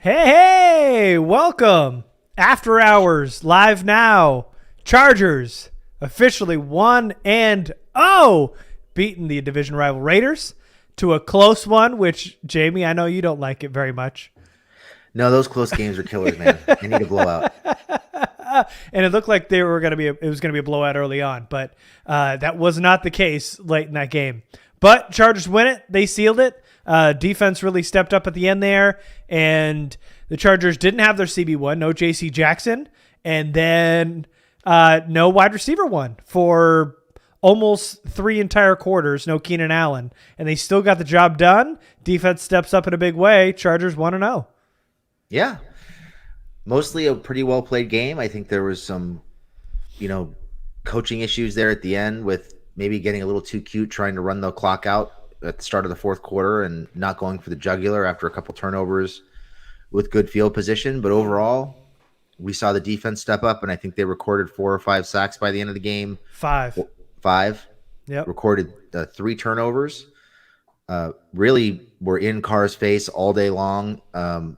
Hey, welcome. After Hours, live now. Chargers officially 1-0, beating the division rival Raiders to a close one, which, Jamie, I know you don't like it very much. No, those close games are killers, man. They need a blowout. And it looked like it was going to be a blowout early on, but that was not the case late in that game. But Chargers win it. They sealed it. Defense really stepped up at the end there, and the Chargers didn't have their CB1, no J.C. Jackson, and then no wide receiver one for almost 3 entire quarters, no Keenan Allen, and they still got the job done. Defense steps up in a big way. Chargers 1-0. Yeah. Mostly a pretty well-played game. I think there was some, coaching issues there at the end with maybe getting a little too cute trying to run the clock out at the start of the fourth quarter and not going for the jugular after a couple turnovers with good field position. But overall, we saw the defense step up, and I think they recorded 4 or 5 sacks by the end of the game. 5. Yep. Recorded 3 turnovers. Really were in Carr's face all day long,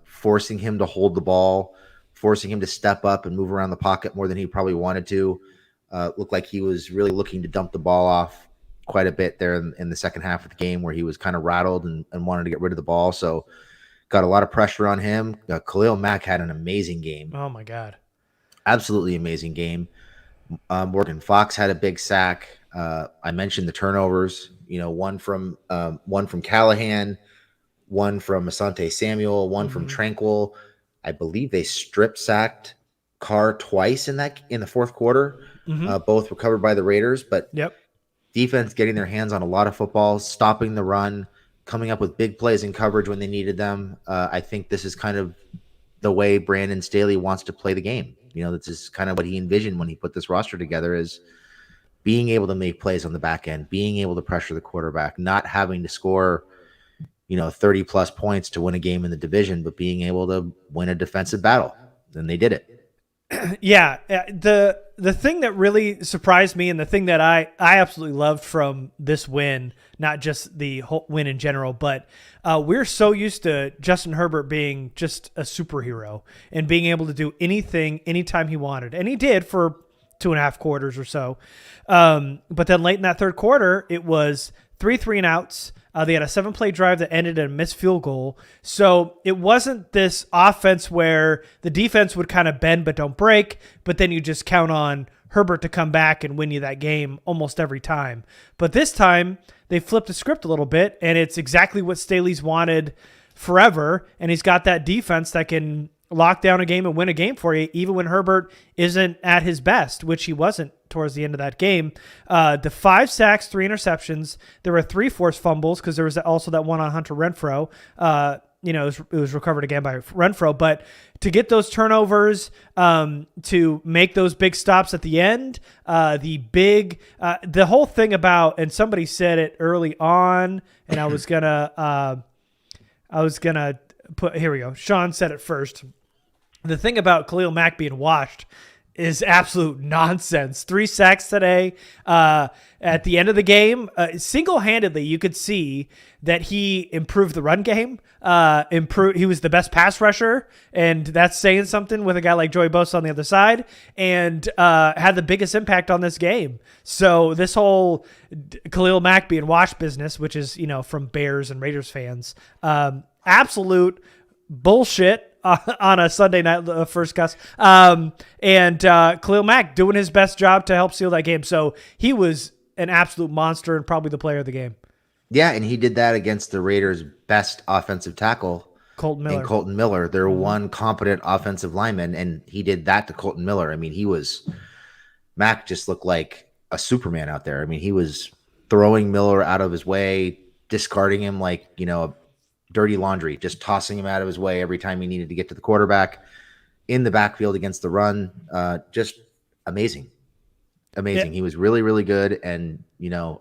forcing him to hold the ball, forcing him to step up and move around the pocket more than he probably wanted to. Looked like he was really looking to dump the ball off quite a bit there in the second half of the game, where he was kind of rattled and wanted to get rid of the ball. So got a lot of pressure on him. Khalil Mack had an amazing game. Oh, my God. Absolutely amazing game. Morgan Fox had a big sack. I mentioned the turnovers, one from Callahan, one from Asante Samuel, one from Tranquil. I believe they strip sacked Carr twice in the fourth quarter. Both recovered by the Raiders, but defense getting their hands on a lot of footballs, stopping the run, coming up with big plays in coverage when they needed them. I think this is kind of the way Brandon Staley wants to play the game. This is kind of what he envisioned when he put this roster together, is being able to make plays on the back end, being able to pressure the quarterback, not having to score, 30 plus points to win a game in the division, but being able to win a defensive battle. And they did it. Yeah, the thing that really surprised me, and the thing that I absolutely loved from this win, not just the whole win in general, but we're so used to Justin Herbert being just a superhero and being able to do anything anytime he wanted, and he did for 2.5 quarters or so. But then late in that third quarter, it was 3 3-and-outs. They had a 7-play drive that ended in a missed field goal. So it wasn't this offense where the defense would kind of bend but don't break, but then you just count on Herbert to come back and win you that game almost every time. But this time, they flipped the script a little bit, and it's exactly what Staley's wanted forever, and he's got that defense that can lock down a game and win a game for you, even when Herbert isn't at his best, which he wasn't towards the end of that game. The 5 sacks, 3 interceptions. There were 3 forced fumbles because there was also that one on Hunter Renfrow. It was recovered again by Renfrow. But to get those turnovers, to make those big stops at the end, the whole thing about, and somebody said it early on, and I was gonna put, here we go. Sean said it first. The thing about Khalil Mack being washed is absolute nonsense. 3 sacks today. At the end of the game, single-handedly, you could see that he improved the run game. He was the best pass rusher, and that's saying something with a guy like Joey Bosa on the other side, and had the biggest impact on this game. So this whole Khalil Mack being washed business, which is, from Bears and Raiders fans, absolute bullshit on a Sunday night, first Gus. And Khalil Mack doing his best job to help seal that game. So he was an absolute monster and probably the player of the game. Yeah, and he did that against the Raiders' best offensive tackle, Colton Miller. Their one competent offensive lineman, and he did that to Colton Miller. I mean, Mack just looked like a Superman out there. I mean, he was throwing Miller out of his way, discarding him like, dirty laundry, just tossing him out of his way every time he needed to get to the quarterback in the backfield against the run. Just amazing. Yeah. He was really, really good. And,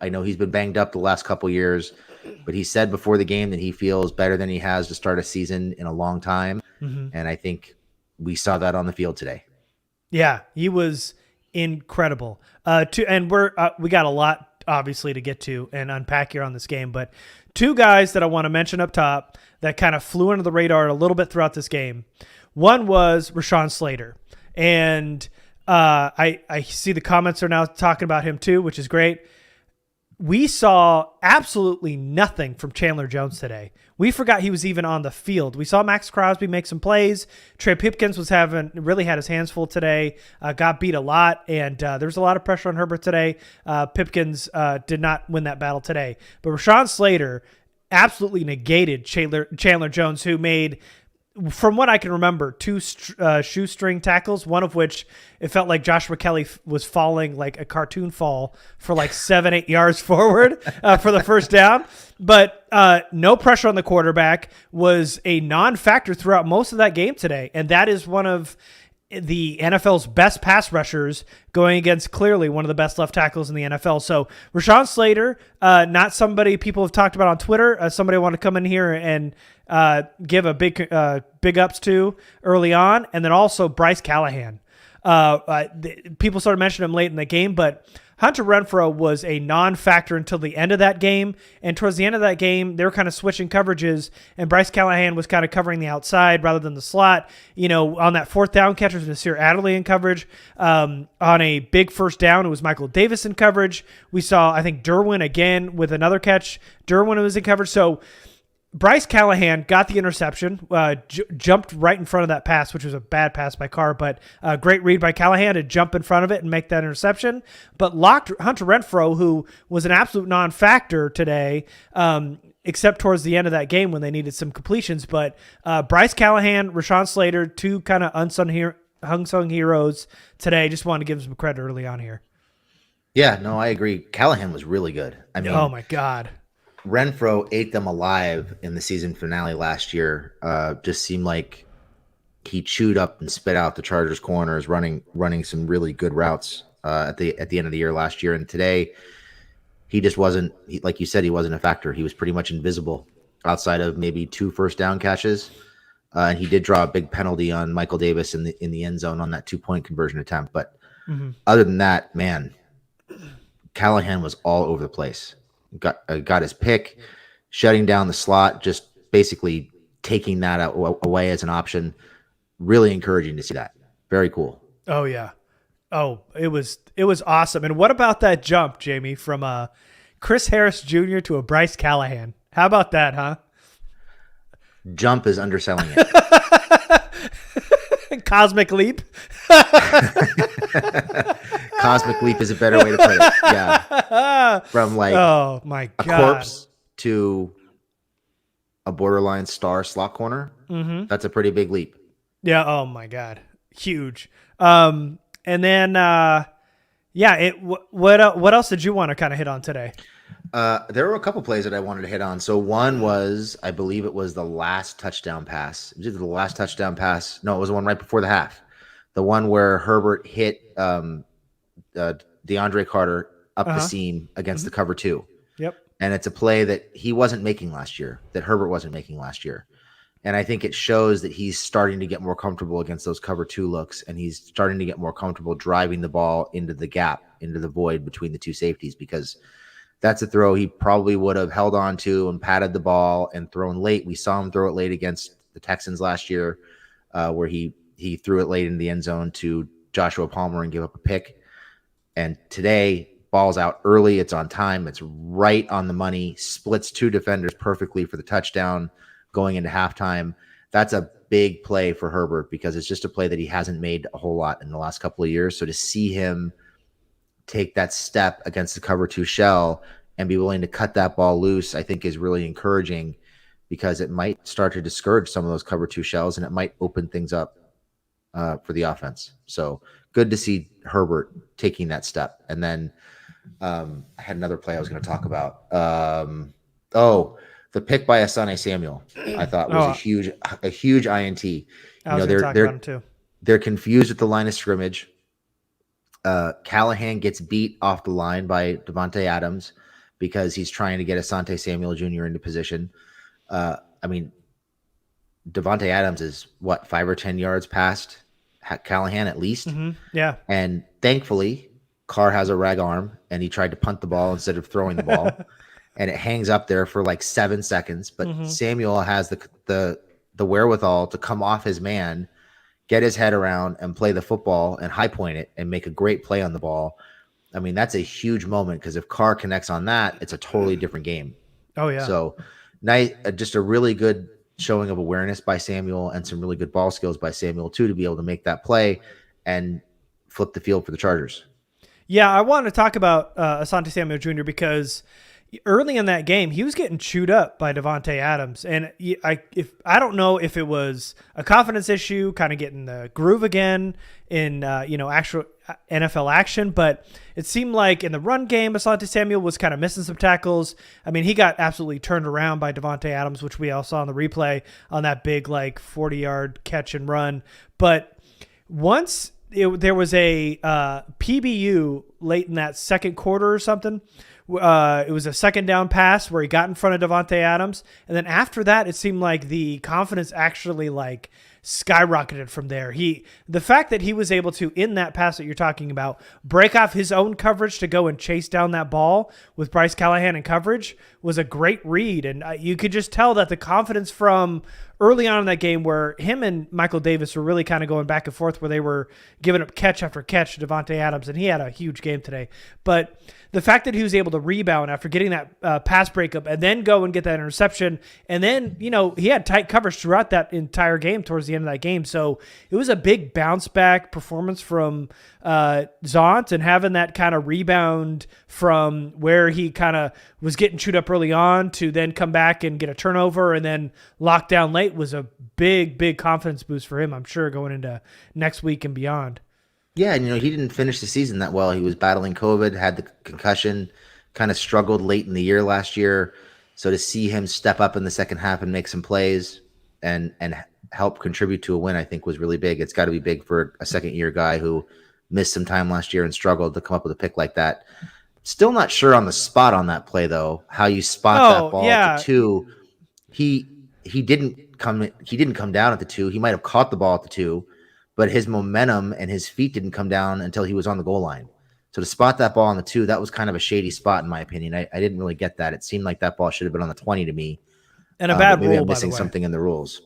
I know he's been banged up the last couple years, but he said before the game that he feels better than he has to start a season in a long time. And I think we saw that on the field today. Yeah, he was incredible. We got a lot obviously to get to and unpack here on this game, but two guys that I want to mention up top that kind of flew under the radar a little bit throughout this game. One was Rashawn Slater. And I see the comments are now talking about him too, which is great. We saw absolutely nothing from Chandler Jones today. We forgot he was even on the field. We saw Max Crosby make some plays. Trey Pipkins really had his hands full today, got beat a lot, and there was a lot of pressure on Herbert today. Pipkins did not win that battle today. But Rashawn Slater absolutely negated Chandler Jones, who made, from what I can remember, two shoestring tackles, one of which it felt like Joshua Kelly was falling like a cartoon fall for like 7-8 yards forward for the first down. But no pressure on the quarterback was a non-factor throughout most of that game today. And that is one of the NFL's best pass rushers going against clearly one of the best left tackles in the NFL. So Rashawn Slater, not somebody people have talked about on Twitter, somebody I want to come in here and give a big ups to early on. And then also Bryce Callahan. People started mentioning him late in the game, but Hunter Renfrow was a non-factor until the end of that game. And towards the end of that game, they were kind of switching coverages, and Bryce Callahan was kind of covering the outside rather than the slot. You know, on that fourth down catch was Nasir Adderley in coverage. On a big first down, it was Michael Davis in coverage. We saw, I think, Derwin again with another catch. Derwin was in coverage. So Bryce Callahan got the interception, jumped right in front of that pass, which was a bad pass by Carr, but a great read by Callahan to jump in front of it and make that interception. But locked Hunter Renfrow, who was an absolute non-factor today, except towards the end of that game when they needed some completions. But Bryce Callahan, Rashawn Slater, two kind of unsung heroes today. Just wanted to give them some credit early on here. Yeah, no, I agree. Callahan was really good. I mean, oh my God. Renfrow ate them alive in the season finale last year. Just seemed like he chewed up and spit out the Chargers corners, running some really good routes at the end of the year last year. And today, he just wasn't, like you said, he wasn't a factor. He was pretty much invisible outside of maybe 2 first down catches. And he did draw a big penalty on Michael Davis in the end zone on that 2-point conversion attempt. But other than that, man, Callahan was all over the place. Got his pick, shutting down the slot, just basically taking that away as an option. Really encouraging to see that. Very cool. Oh yeah. Oh, it was awesome. And what about that jump, Jamie, from Chris Harris Jr. to a Bryce Callahan? How about that, huh? Jump is underselling it. Cosmic leap. Cosmic leap is a better way to put it. Yeah. From like oh my God. A corpse to a borderline star slot corner. That's a pretty big leap. Yeah. Oh my God. Huge. And then, what else did you want to kind of hit on today? There were a couple plays that I wanted to hit on. So one was, I believe it was the last touchdown pass. Was it the last touchdown pass? No, it was the one right before the half. The one where Herbert hit DeAndre Carter up the seam against the cover 2. Yep. And it's a play that he wasn't making last year, that Herbert wasn't making last year. And I think it shows that he's starting to get more comfortable against those cover 2 looks, and he's starting to get more comfortable driving the ball into the gap, into the void between the 2 safeties, because that's a throw he probably would have held on to and patted the ball and thrown late. We saw him throw it late against the Texans last year, where he threw it late in the end zone to Joshua Palmer and give up a pick. And today, ball's out early. It's on time. It's right on the money. Splits 2 defenders perfectly for the touchdown going into halftime. That's a big play for Herbert because it's just a play that he hasn't made a whole lot in the last couple of years. So to see him take that step against the cover 2 shell and be willing to cut that ball loose, I think is really encouraging, because it might start to discourage some of those cover 2 shells, and it might open things up for the offense. So good to see Herbert taking that step. And then I had another play I was going to talk about. The pick by Asante Samuel, I thought was a huge INT. They're confused at the line of scrimmage. Callahan gets beat off the line by Devontae Adams because he's trying to get Asante Samuel Jr. into position. Devontae Adams is 5 or 10 yards past Callahan at least. Yeah. And thankfully, Carr has a rag arm, and he tried to punt the ball instead of throwing the ball. and it hangs up there for like 7 seconds. But Mm-hmm. Samuel has the wherewithal to come off his man, get his head around, and play the football and high point it and make a great play on the ball. I mean, that's a huge moment because if Carr connects on that, it's a totally different game. Oh yeah. So, nice, just a really good showing of awareness by Samuel and some really good ball skills by Samuel too to be able to make that play and flip the field for the Chargers. Yeah, I wanted to talk about Asante Samuel Jr. because early in that game, he was getting chewed up by Davante Adams, and I don't know if it was a confidence issue, kind of getting the groove again in actual NFL action, but it seemed like in the run game, Asante Samuel was kind of missing some tackles. I mean, he got absolutely turned around by Davante Adams, which we all saw in the replay on that big 40-yard catch and run. But once there was a PBU late in that second quarter or something. It was a second down pass where he got in front of Davante Adams. And then after that, it seemed like the confidence actually skyrocketed from there. The fact that he was able to, in that pass that you're talking about, break off his own coverage to go and chase down that ball with Bryce Callahan in coverage was a great read. And you could just tell that the confidence from early on in that game where him and Michael Davis were really kind of going back and forth where they were giving up catch after catch to Davante Adams, and he had a huge game today. But the fact that he was able to rebound after getting that pass breakup and then go and get that interception, and then, he had tight coverage throughout that entire game towards the end of that game. So it was a big bounce back performance from Zont, and having that kind of rebound from where he kind of was getting chewed up early on to then come back and get a turnover and then lock down late was a big, big confidence boost for him, I'm sure, going into next week and beyond. Yeah, and he didn't finish the season that well. He was battling COVID, had the concussion, kind of struggled late in the year last year. So to see him step up in the second half and make some plays and help contribute to a win, I think was really big. It's got to be big for a second-year guy who missed some time last year and struggled to come up with a pick like that. Still not sure on the spot on that play, though, how you spot that ball to 2. He didn't come down at the 2. He might have caught the ball at the 2. But his momentum and his feet didn't come down until he was on the goal line. So to spot that ball on the 2, that was kind of a shady spot in my opinion. I didn't really get that. It seemed like that ball should have been on the 20 to me. And a bad maybe rule, I'm missing something in the rules.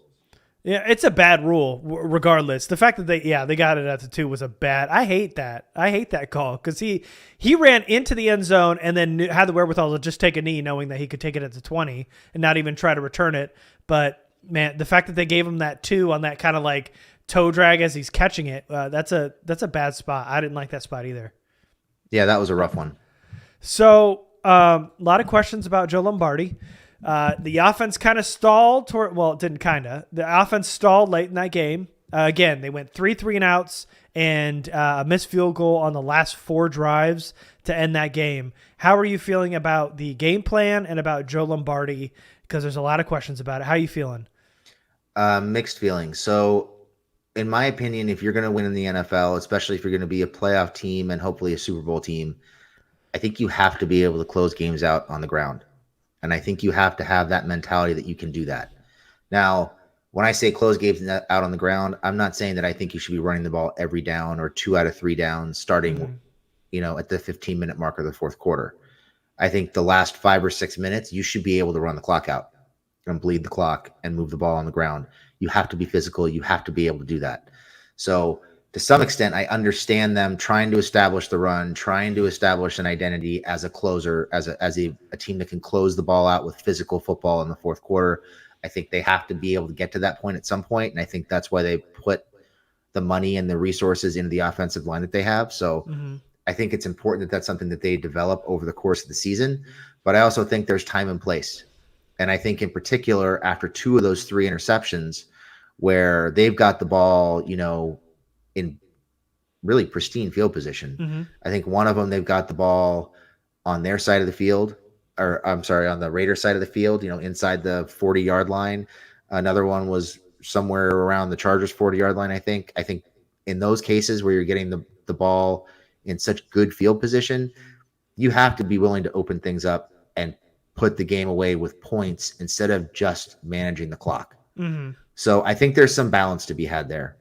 Yeah, it's a bad rule regardless. The fact that they got it at the 2 was a bad. I hate that. I hate that call because he ran into the end zone and then had the wherewithal to just take a knee knowing that he could take it at the 20 and not even try to return it. But man, the fact that they gave him that 2 on that kind of toe drag as he's catching it, that's a bad spot. I didn't like that spot either. Yeah, that was a rough one. So a lot of questions about Joe Lombardi. The offense kind of stalled it didn't kind of. The offense stalled late in that game. Again, they went 3 and outs and a missed field goal on the last 4 drives to end that game. How are you feeling about the game plan and about Joe Lombardi? Because there's a lot of questions about it. How are you feeling? Mixed feelings. So in my opinion, if you're going to win in the NFL, especially if you're going to be a playoff team and hopefully a Super Bowl team, I think you have to be able to close games out on the ground. And I think you have to have that mentality that you can do that. Now, when I say close games out on the ground, I'm not saying that I think you should be running the ball every down or 2 out of 3 downs starting, at the 15-minute mark of the fourth quarter. I think the last 5 or 6 minutes, you should be able to run the clock out and bleed the clock and move the ball on the ground. You have to be physical. You have to be able to do that. So to some extent, I understand them trying to establish the run, trying to establish an identity as a closer, as a team that can close the ball out with physical football in the fourth quarter. I think they have to be able to get to that point at some point, and I think that's why they put the money and the resources into the offensive line that they have. So I think it's important that that's something that they develop over the course of the season. But I also think there's time and place. And I think in particular, after 2 of those 3 interceptions, where they've got the ball, in really pristine field position. I think one of them, they've got the ball on their side of the field, or I'm sorry, on the Raiders side of the field, inside the 40-yard line. Another one was somewhere around the Chargers 40-yard line, I think. I think in those cases where you're getting the ball in such good field position, you have to be willing to open things up and put the game away with points instead of just managing the clock. So I think there's some balance to be had there.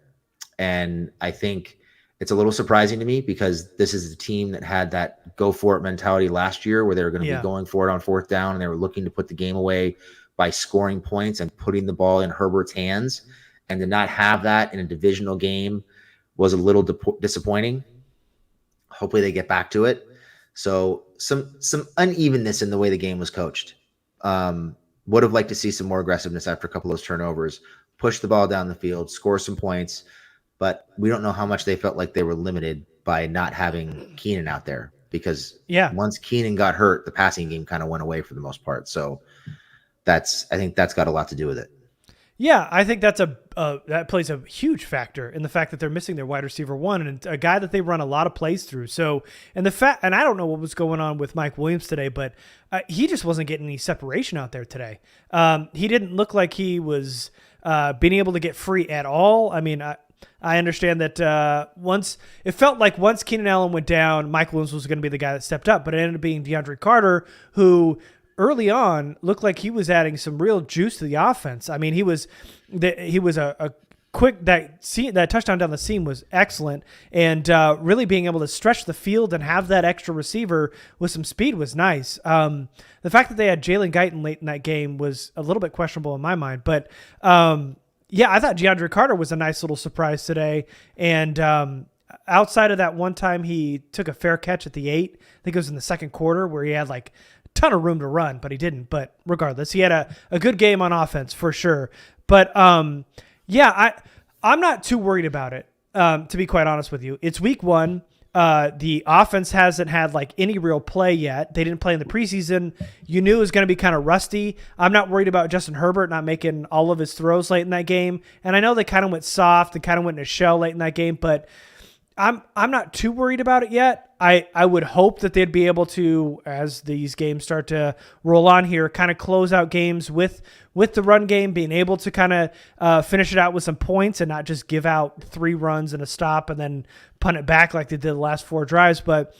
And I think It's a little surprising to me because this is a team that had that go for it mentality last year where they were going to be going for it on fourth down and they were looking to put the game away by scoring points and putting the ball in Herbert's hands. And to not have that in a divisional game was a little disappointing. Hopefully they get back to it. So some unevenness in the way the game was coached. Would have liked to see some more aggressiveness after a couple of those turnovers, push the ball down the field, score some points. But we don't know how much they felt like they were limited by not having Keenan out there because once Keenan got hurt, the passing game kind of went away for the most part. So I think that's got a lot to do with it. Yeah, I think that's that plays a huge factor in the fact that they're missing their wide receiver one and a guy that they run a lot of plays through. So, and I don't know what was going on with Mike Williams today, but he just wasn't getting any separation out there today. He didn't look like he was being able to get free at all. I mean, I understand that once Keenan Allen went down, Mike Williams was going to be the guy that stepped up, but it ended up being DeAndre Carter, who early on looked like he was adding some real juice to the offense. I mean, he was a quick, that touchdown down the seam was excellent, and really being able to stretch the field and have that extra receiver with some speed was nice. The fact that they had Jalen Guyton late in that game was a little bit questionable in my mind, but I thought DeAndre Carter was a nice little surprise today. And outside of that one time he took a fair catch at the 8, I think it was in the second quarter where he had like a ton of room to run, but he didn't. But regardless, he had a good game on offense for sure. But I'm not too worried about it, to be quite honest with you. It's week 1. The offense hasn't had like any real play yet. They didn't play in the preseason. You knew it was going to be kind of rusty. I'm not worried about Justin Herbert not making all of his throws late in that game. And I know they kind of went soft and kind of went in a shell late in that game, but I'm not too worried about it yet. I would hope that they'd be able to, as these games start to roll on here, kind of close out games with the run game, being able to kind of finish it out with some points and not just give out 3 runs and a stop and then punt it back like they did the last 4 drives. But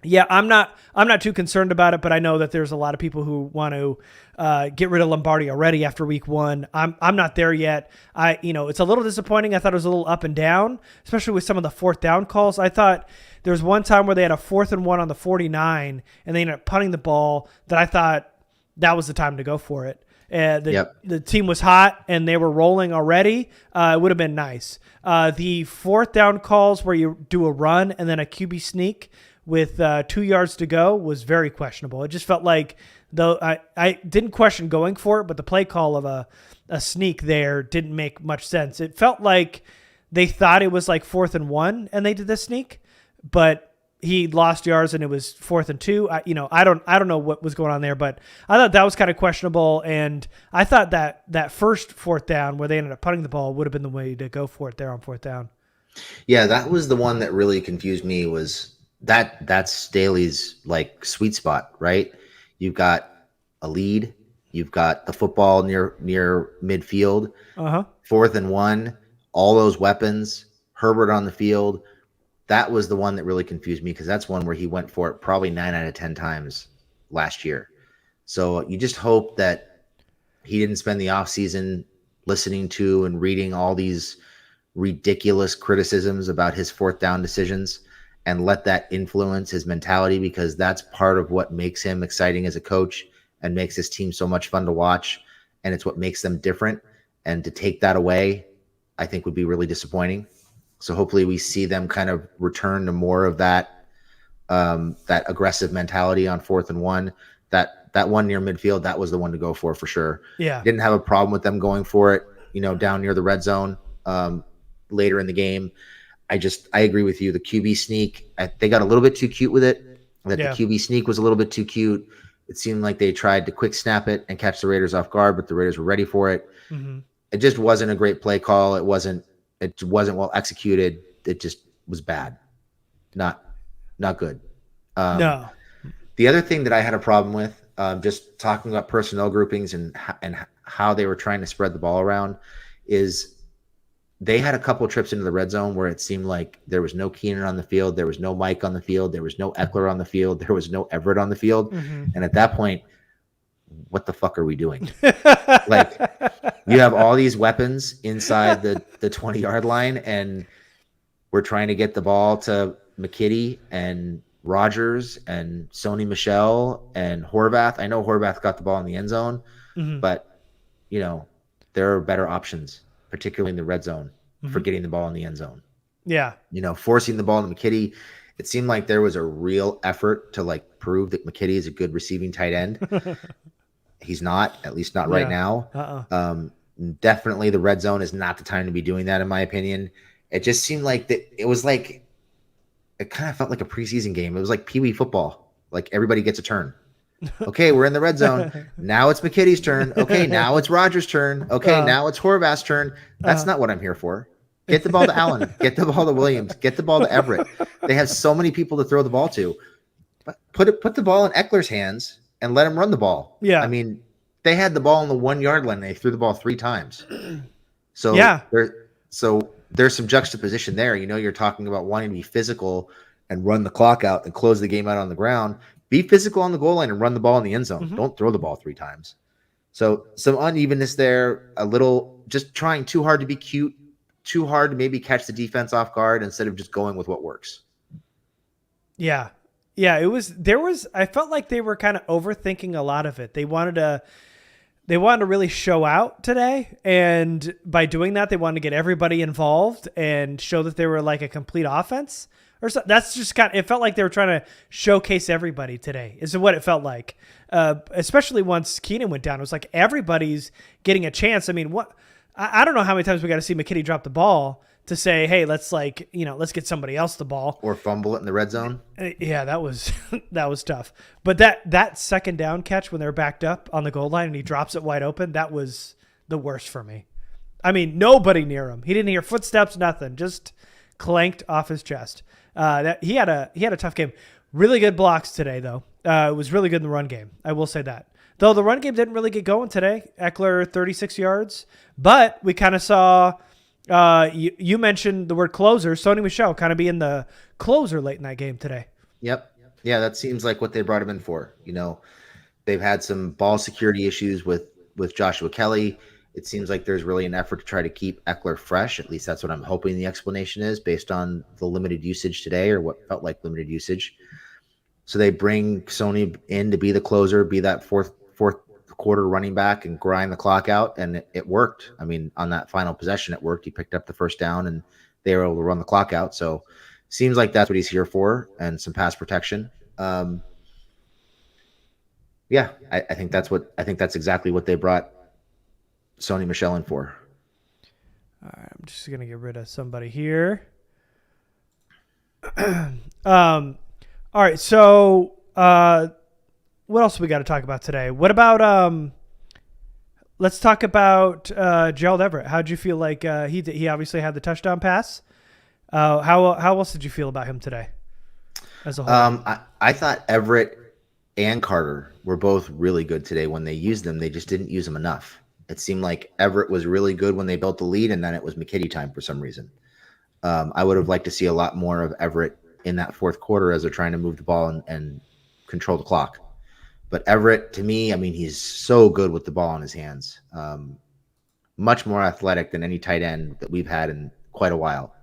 yeah, I'm not too concerned about it, but I know that there's a lot of people who want to get rid of Lombardi already after week 1. I'm not there yet. It's a little disappointing. I thought it was a little up and down, especially with some of the fourth down calls. I thought there was one time where they had a 4th and 1 on the 49 and they ended up punting the ball that I thought that was the time to go for it. The team was hot and they were rolling already. It would have been nice. The 4th down calls where you do a run and then a QB sneak with 2 yards to go was very questionable. It just felt like, though I didn't question going for it, but the play call of a sneak there didn't make much sense. It felt like they thought it was like 4th and 1 and they did the sneak, but he lost yards and it was 4th and 2. I don't know what was going on there, but I thought that was kind of questionable. And I thought that first 4th down where they ended up punting the ball would have been the way to go for it there on 4th down. Yeah, that was the one that really confused me. Was that's Staley's like sweet spot, right? You've got a lead, you've got the football near midfield, 4th and 1, all those weapons, Herbert on the field. That was the one that really confused me because that's one where he went for it probably 9 out of 10 times last year. So you just hope that he didn't spend the offseason listening to and reading all these ridiculous criticisms about his 4th down decisions and let that influence his mentality, because that's part of what makes him exciting as a coach and makes this team so much fun to watch. And it's what makes them different. And to take that away, I think would be really disappointing. So hopefully we see them kind of return to more of that aggressive mentality on 4th and 1. That one near midfield, that was the one to go for sure. Yeah. Didn't have a problem with them going for it, down near the red zone later in the game. I agree with you. The QB sneak, they got a little bit too cute with it. The QB sneak was a little bit too cute. It seemed like they tried to quick snap it and catch the Raiders off guard, but the Raiders were ready for it. Mm-hmm. It just wasn't a great play call. It wasn't well executed. It just was bad. Not good. No. The other thing that I had a problem with, just talking about personnel groupings and how they were trying to spread the ball around, is they had a couple trips into the red zone where it seemed like there was no Keenan on the field, there was no Mike on the field, there was no Eckler on the field, there was no Everett on the field. Mm-hmm. And at that point, what the fuck are we doing? Like, you have all these weapons inside the 20-yard line, and we're trying to get the ball to McKitty and Rogers and Sony Michel and Horvath. I know Horvath got the ball in the end zone, but there are better options, particularly in the red zone, for getting the ball in the end zone. Yeah. Forcing the ball to McKitty, it seemed like there was a real effort to prove that McKitty is a good receiving tight end. He's not, at least not right now. Definitely the red zone is not the time to be doing that, in my opinion. It just seemed like that it kind of felt like a preseason game. It was like Pee Wee football. Like everybody gets a turn. Okay, we're in the red zone. Now it's McKitty's turn. Okay, now it's Rogers' turn. Okay, now it's Horvath's turn. That's not what I'm here for. Get the ball to Allen. Get the ball to Williams. Get the ball to Everett. They have so many people to throw the ball to. But put the ball in Eckler's hands and let him run the ball. Yeah. I mean, they had the ball on the 1 yard line. They threw the ball 3 times. So there's some juxtaposition there. You're talking about wanting to be physical and run the clock out and close the game out on the ground. Be physical on the goal line and run the ball in the end zone. Don't throw the ball 3 times. So some unevenness there, a little just trying too hard to be cute, too hard to maybe catch the defense off guard instead of just going with what works. Yeah. Yeah. I felt like they were kind of overthinking a lot of it. They wanted to really show out today. And by doing that, they wanted to get everybody involved and show that they were like a complete offense. Or so, that's just it felt like they were trying to showcase everybody today is what it felt like. Especially once Keenan went down, it was like everybody's getting a chance. I mean, I don't know how many times we got to see McKitty drop the ball to say, hey, let's get somebody else the ball. Or fumble it in the red zone. Yeah, that was tough. But that second down catch when they were backed up on the goal line and he drops it wide open, that was the worst for me. I mean, nobody near him. He didn't hear footsteps, nothing. Just clanked off his chest. He had a tough game. Really good blocks today, though. It was really good in the run game. I will say that. Though the run game didn't really get going today. Eckler, 36 yards. But we kind of saw, you mentioned the word closer. Sony Michel kind of being the closer late in that game today. Yep. Yeah, that seems like what they brought him in for. They've had some ball security issues with Joshua Kelly. It seems like there's really an effort to try to keep Eckler fresh. At least that's what I'm hoping the explanation is based on the limited usage today, or what felt like limited usage. So they bring Sony in to be the closer, be that fourth quarter running back and grind the clock out. And it worked. I mean, on that final possession, it worked. He picked up the first down and they were able to run the clock out. So seems like that's what he's here for, and some pass protection. I think that's exactly what they brought Sony Michel in for. All right, I'm just going to get rid of somebody here. All right, so what else we got to talk about today? What about let's talk about Gerald Everett. How'd you feel like he obviously had the touchdown pass? How else did you feel about him today as a whole? I thought Everett and Carter were both really good today. When they used them, they just didn't use them enough. It seemed like Everett was really good when they built the lead, and then it was McKitty time for some reason. I would have liked to see a lot more of Everett in that fourth quarter as they're trying to move the ball and control the clock. But Everett, to me, I mean, he's so good with the ball in his hands. Much more athletic than any tight end that we've had in quite a while.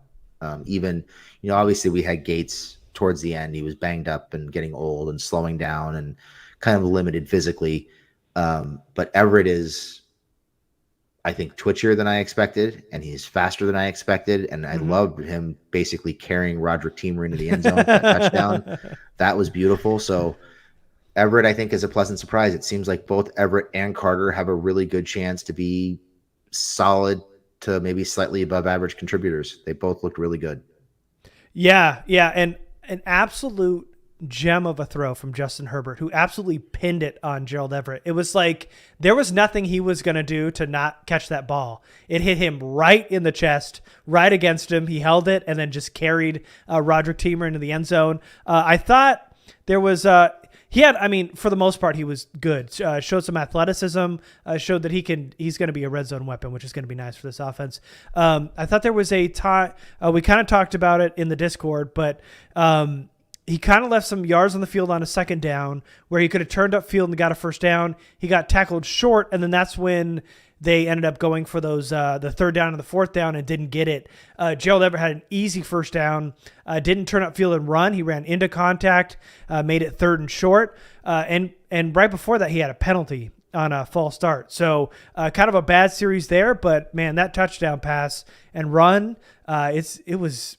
Even, obviously we had Gates towards the end. He was banged up and getting old and slowing down and kind of limited physically. But Everett is, I think, twitchier than I expected, and he's faster than I expected. And I loved him basically carrying Roderick Teamer into the end zone for that touchdown. That was beautiful. So Everett, I think, is a pleasant surprise. It seems like both Everett and Carter have a really good chance to be solid to maybe slightly above average contributors. They both looked really good. Yeah. And an absolute gem of a throw from Justin Herbert, who absolutely pinned it on Gerald Everett. It was like there was nothing he was going to do to not catch that ball. It hit him right in the chest, right against him. He held it and then just carried Roderick Teamer into the end zone. I thought there was for the most part, he was good. Showed some athleticism, showed that he's going to be a red zone weapon, which is going to be nice for this offense. I thought there was a time, we kind of talked about it in the Discord, but he kind of left some yards on the field on a second down where he could have turned upfield and got a first down. He got tackled short, and then that's when they ended up going for those the third down and the fourth down and didn't get it. Gerald Everett had an easy first down, didn't turn upfield and run. He ran into contact, made it 3rd and short, and right before that he had a penalty on a false start. So kind of a bad series there, but man, that touchdown pass and run, it was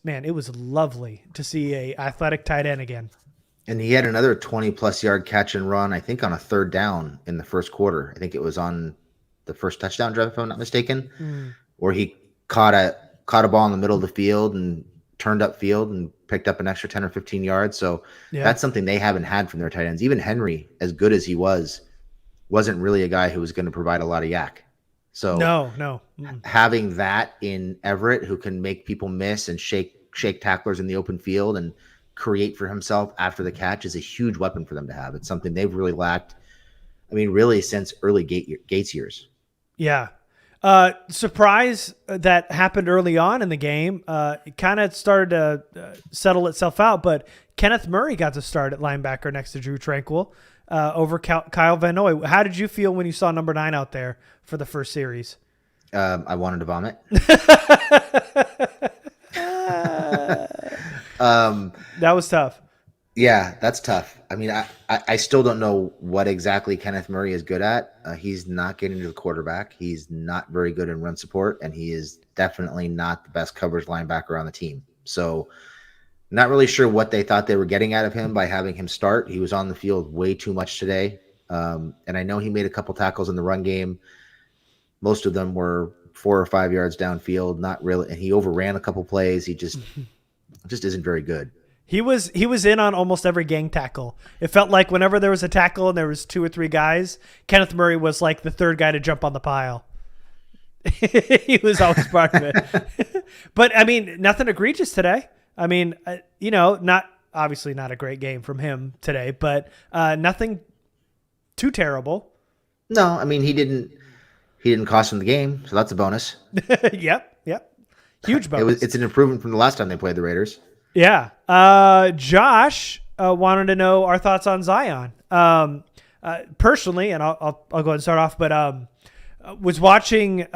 lovely to see a athletic tight end again. And he had another 20-plus yard catch and run, I think on a 3rd down in the first quarter. I think it was on the first touchdown drive, if I'm not mistaken, where he caught a ball in the middle of the field and turned upfield and picked up an extra 10 or 15 yards. So that's something they haven't had from their tight ends. Even Henry, as good as he wasn't really a guy who was going to provide a lot of yak. So no. Having that in Everett, who can make people miss and shake tacklers in the open field and create for himself after the catch, is a huge weapon for them to have. It's something they've really lacked. I mean, really since early Gates years. Yeah. Surprise that happened early on in the game. It kind of started to settle itself out, but Kenneth Murray got to start at linebacker next to Drew Tranquil. Over Kyle Van Noy. How did you feel when you saw number 9 out there for the first series? I wanted to vomit. That was tough. Yeah, that's tough. I mean, I still don't know what exactly Kenneth Murray is good at. He's not getting to the quarterback. He's not very good in run support, and he is definitely not the best coverage linebacker on the team. So not really sure what they thought they were getting out of him by having him start. He was on the field way too much today. And I know he made a couple tackles in the run game. Most of them were 4 or 5 yards downfield, not really. And he overran a couple plays. He just isn't very good. He was in on almost every gang tackle. It felt like whenever there was a tackle and there was 2 or 3 guys, Kenneth Murray was like the 3rd guy to jump on the pile. He was always part of it. But I mean, nothing egregious today. I mean, obviously not a great game from him today, but nothing too terrible. No, I mean, he didn't cost him the game, so that's a bonus. Yep. Huge bonus. It's an improvement from the last time they played the Raiders. Yeah. Josh wanted to know our thoughts on Zion. Personally, and I'll go ahead and start off, but was watching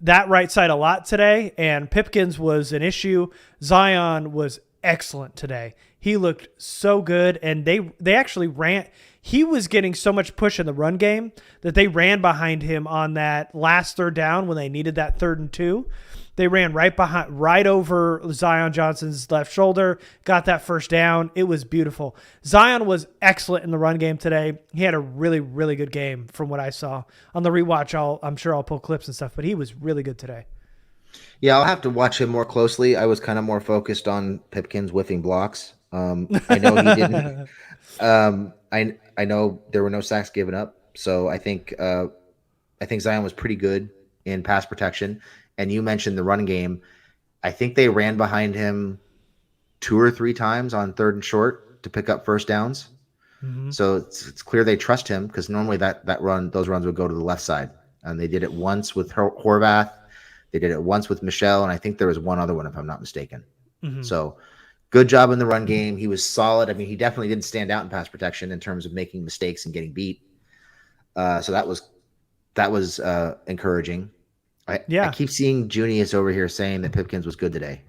that right side a lot today, and Pipkins was an issue. Zion was excellent today. He looked so good, and they actually ran. He was getting so much push in the run game that they ran behind him on that last 3rd down when they needed that 3rd and 2. They ran right over Zion Johnson's left shoulder, got that first down. It was beautiful. Zion was excellent in the run game today. He had a really, really good game from what I saw. On the rewatch, I'm sure I'll pull clips and stuff, but he was really good today. Yeah, I'll have to watch him more closely. I was kind of more focused on Pipkins whiffing blocks. I know he didn't. I know there were no sacks given up, so I think Zion was pretty good in pass protection. And you mentioned the run game. I think they ran behind him 2 or 3 times on 3rd and short to pick up first downs. Mm-hmm. So it's clear they trust him, because normally those runs would go to the left side. And they did it once with Horvath. They did it once with Michelle, and I think there was one other one, if I'm not mistaken. Mm-hmm. So good job in the run game. He was solid. I mean, he definitely didn't stand out in pass protection in terms of making mistakes and getting beat. So that was encouraging. I keep seeing Junius over here saying that Pipkins was good today.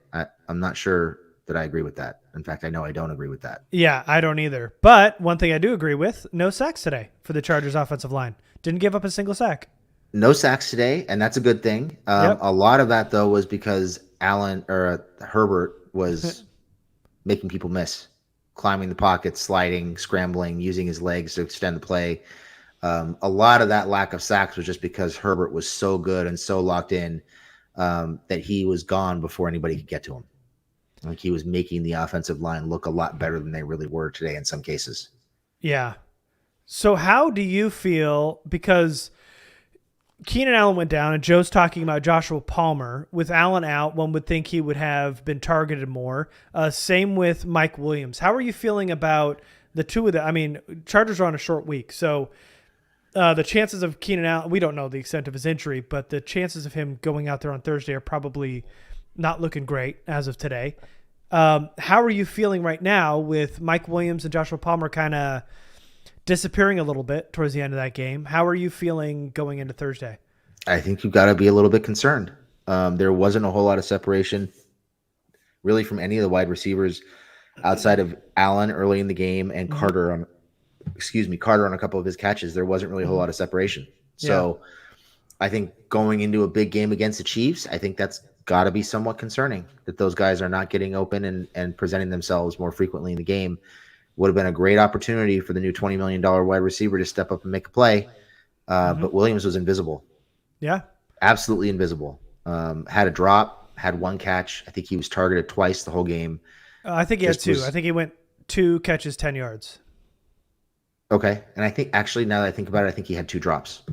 I'm not sure that I agree with that. In fact, I know I don't agree with that. Yeah, I don't either. But one thing I do agree with, no sacks today for the Chargers offensive line. Didn't give up a single sack. No sacks today, and that's a good thing. A lot of that, though, was because Herbert was making people miss, climbing the pocket, sliding, scrambling, using his legs to extend the play. A lot of that lack of sacks was just because Herbert was so good and so locked in that he was gone before anybody could get to him. Like, he was making the offensive line look a lot better than they really were today in some cases. Yeah. So how do you feel, because Keenan Allen went down and Joe's talking about Joshua Palmer. With Allen out, one would think he would have been targeted more. Same with Mike Williams. How are you feeling about the two of them? I mean, Chargers are on a short week, so the chances of Keenan Allen, we don't know the extent of his injury, but the chances of him going out there on Thursday are probably not looking great as of today. How are you feeling right now with Mike Williams and Joshua Palmer kind of disappearing a little bit towards the end of that game? How are you feeling going into Thursday? I think you've got to be a little bit concerned. There wasn't a whole lot of separation really from any of the wide receivers outside of Allen early in the game and Mm-hmm. Carter on a couple of his catches. There wasn't really a whole Mm-hmm. lot of separation. Yeah. So I think going into a big game against the Chiefs, I think that's got to be somewhat concerning that those guys are not getting open and presenting themselves more frequently in the game. Would have been a great opportunity for the new $20 million wide receiver to step up and make a play. Mm-hmm. But Williams was invisible, Yeah. absolutely invisible. Had a drop, had one catch. I think he was targeted twice the whole game. I think he had two. I think he went 2 catches, 10 yards. Okay. And I think actually, now that I think about it, I think he had 2 drops.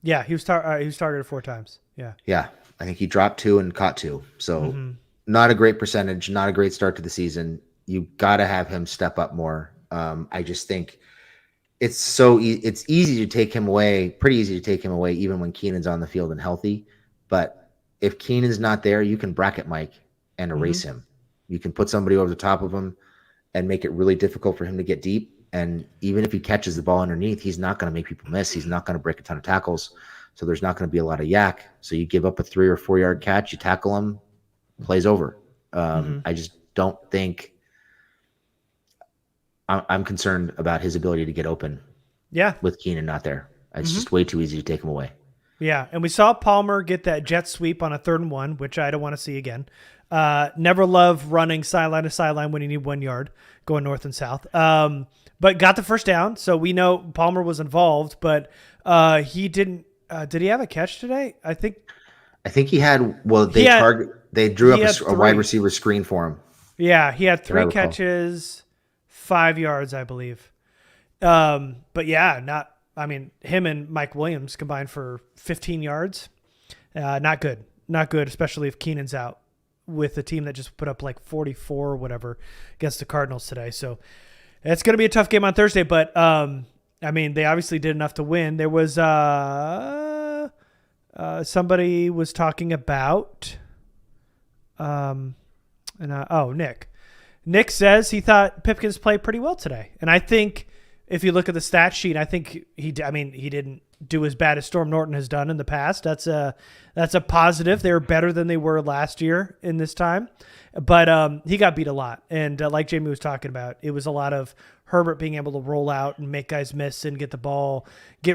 Yeah, he was targeted 4 times. Yeah. Yeah. I think he dropped 2 and caught 2. So not a great percentage, not a great start to the season. You got to have him step up more. I just think it's it's easy to take him away, pretty easy to take him away, even when Keenan's on the field and healthy. But if Keenan's not there, you can bracket Mike and erase him. You can put somebody over the top of him and make it really difficult for him to get deep. And even if he catches the ball underneath, he's not going to make people miss. He's not going to break a ton of tackles. So there's not going to be a lot of yak. So you give up a 3 or 4 yard catch, you tackle him, plays over. I just don't think I'm concerned about his ability to get open. Yeah. With Keenan not there. It's just way too easy to take him away. Yeah. And we saw Palmer get that jet sweep on a 3rd and 1, which I don't want to see again. Never love running sideline to sideline when you need 1 yard going north and south. But got the first down. So we know Palmer was involved, but he didn't. Did he have a catch today? I think he had. Well, they drew up a wide receiver screen for him. Yeah, he had 3 catches, 5 yards, I believe. But yeah, him and Mike Williams combined for 15 yards. Not good, especially if Keenan's out with the team that just put up like 44 or whatever against the Cardinals today. So it's going to be a tough game on Thursday, but they obviously did enough to win. There was somebody was talking about Nick. Nick says he thought Pipkins played pretty well today. And I think if you look at the stat sheet, I think he didn't do as bad as Storm Norton has done in the past. That's a positive. They were better than they were last year in this time. But he got beat a lot. And like Jamie was talking about, it was a lot of Herbert being able to roll out and make guys miss and get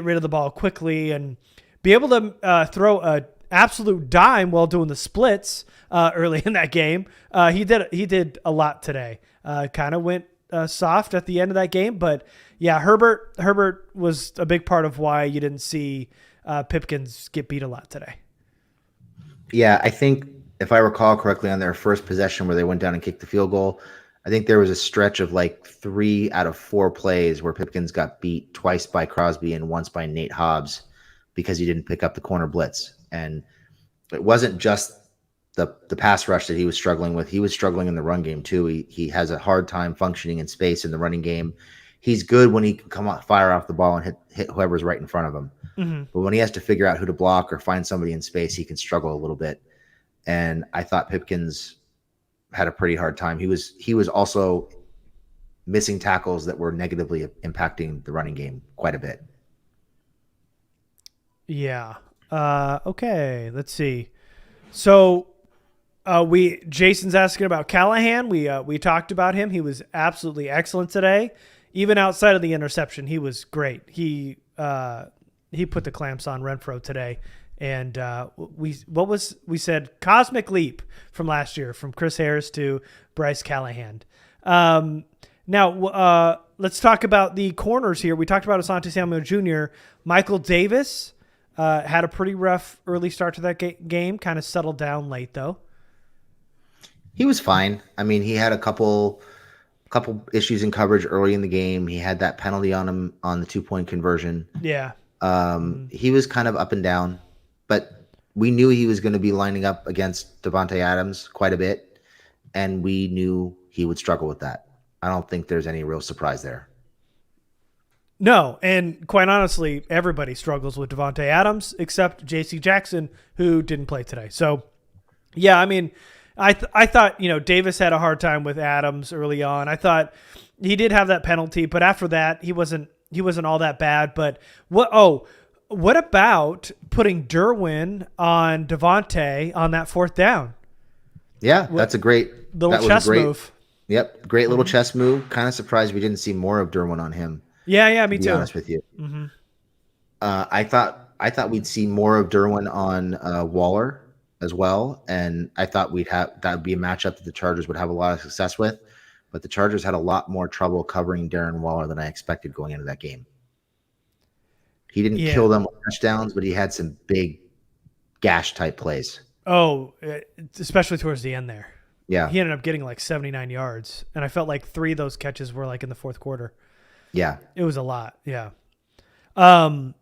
rid of the ball quickly and be able to throw a absolute dime while doing the splits early in that game. He did a lot today. Kind of went soft at the end of that game, but yeah, Herbert was a big part of why you didn't see Pipkins get beat a lot today. Yeah, I think if I recall correctly, on their first possession where they went down and kicked the field goal, I think there was a stretch of like 3 out of 4 plays where Pipkins got beat twice by Crosby and once by Nate Hobbs because he didn't pick up the corner blitz. And it wasn't just the pass rush that he was struggling with. He was struggling in the run game too. He has a hard time functioning in space in the running game. He's good when he can come out, fire off the ball and hit whoever's right in front of him. But when he has to figure out who to block or find somebody in space, he can struggle a little bit. And I thought Pipkins had a pretty hard time. He was also missing tackles that were negatively impacting the running game quite a bit. Yeah. Okay. Let's see. So Jason's asking about Callahan. We talked about him. He was absolutely excellent today. Even outside of the interception, he was great. He put the clamps on Renfro today. And we said cosmic leap from last year, from Chris Harris to Bryce Callahan. Now let's talk about the corners here. We talked about Asante Samuel Jr. Michael Davis had a pretty rough early start to that game. Kind of settled down late though. He was fine. I mean, he had a couple issues in coverage early in the game. He had that penalty on him on the 2-point conversion. Yeah. He was kind of up and down. But we knew he was going to be lining up against Davante Adams quite a bit, and we knew he would struggle with that. I don't think there's any real surprise there. No, and quite honestly, everybody struggles with Davante Adams except J.C. Jackson, who didn't play today. So, yeah, I mean, I thought, Davis had a hard time with Adams early on. I thought he did have that penalty, but after that, he wasn't all that bad. But What about putting Derwin on Devontae on that fourth down? Yeah, that's a great Little chess move. Yep, great little chess move. Kind of surprised we didn't see more of Derwin on him. Yeah, To me be too. honest with you, I thought we'd see more of Derwin on Waller as well, and I thought that would be a matchup that the Chargers would have a lot of success with. But the Chargers had a lot more trouble covering Darren Waller than I expected going into that game. He didn't kill them with touchdowns, but he had some big gash type plays. Oh, especially towards the end there. Yeah. He ended up getting like 79 yards, and I felt like 3 of those catches were like in the fourth quarter. Yeah. It was a lot. Yeah. All